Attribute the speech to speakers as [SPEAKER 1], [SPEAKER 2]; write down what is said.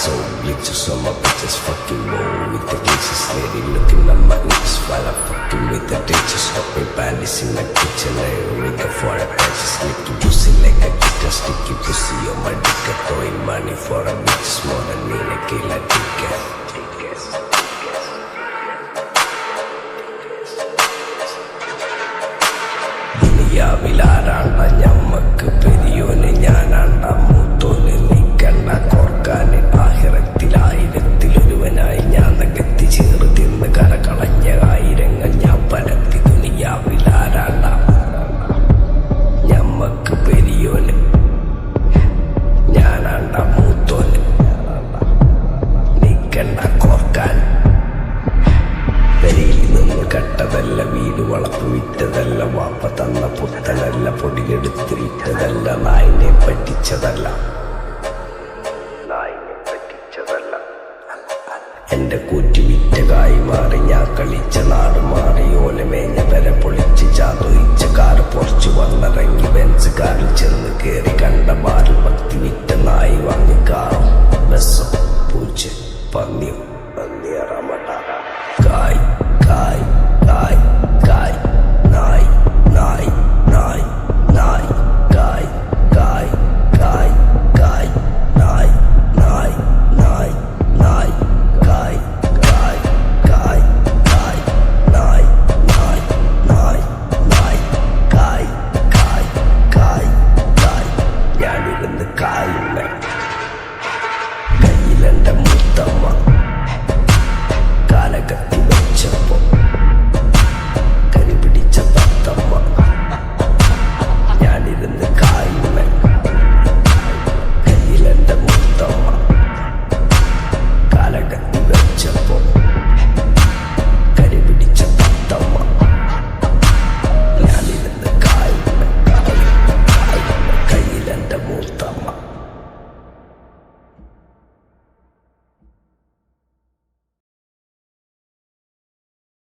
[SPEAKER 1] so glitches on my bitches fucking low with the glitches. Lady looking at my lips while I'm fucking with the ditches. Hopping panties in the kitchen, with the for a patches. Licky pussy like a guitar, sticky pussy on my dick. Throwing money for a bitch more than me, a killer ticket. ദുനിയാവിലാരാണ്ട ഞമ്മക്ക് പെരിയോന് ഞാനാണ്ട മൂത്തോന് നീക്കണ്ട കോർക്കാന് ആഹിറത്തിലായിരത്തിലൊരുവനായി ഞാൻ നകത്തി ചേർന്ന് തിന്ന് കരകളഞ്ഞ ആയിരങ്ങൾ ഞാൻ പരത്തി. ദുനിയാവിലാരാണ്ട ഞമ്മക്ക് പെരിയോന് ഞാനാണ്ട മൂത്തോന് നീക്കണ്ട കോർക്കാൻ. പെരിയിൽ നിന്ന് കട്ടതല്ല, വീട് വളപ്പ് വിറ്റതല്ല, വാപ്പ തന്ന പുത്തനല്ല, പൊടിയെടുത്തിരിട്ടതല്ല, നായിനെ പറ്റിച്ചതല്ല. എന്റെ കൂറ്റി വിറ്റ കായി മാറി, ഞാൻ കളിച്ച നാട് മാറി, ഓലമേഞ്ഞ വര പൊളിച്ച് ചാതൊയിച്ച കാറ് പൊറച്ചു വന്നിറങ്ങി ബെൻസ് കാറിൽ ചെന്ന് കേറി. കണ്ട ബാറിൽ ഭക്തി വിറ്റ നായി വാങ്ങി കാറും ബസ്സും പൂച്ച പന്നിയും പന്നിയറമട കായ് കായ് കായ് കായ് നായ് നായ് നായ് നായ് കായ് കായ് കായ് കായ് നായ് നായ് നായ് നായ് കായ് കായ് കായ് കായ് നായ് നായ് നായ് നായ് കായ് കായ് കായ് കായ്. ഞാനിരുന്ന് കായുന്ന കയ്യിലെന്റെ മുത്തമ്മ കാലകത്തി വെച്ചപ്പോ കരി പിടിച്ച തത്തമ്മ. ഞാനിരുന്ന് കായുന്ന കയ്യിലെന്റെ മുത്തമ്മ കാലകത്തി വെച്ചപ്പോ കരി പിടിച്ച തത്തമ്മ. ഞാനിരുന്ന് കായുന്ന കയ്യിലെന്റെ മുത്തമ്മ.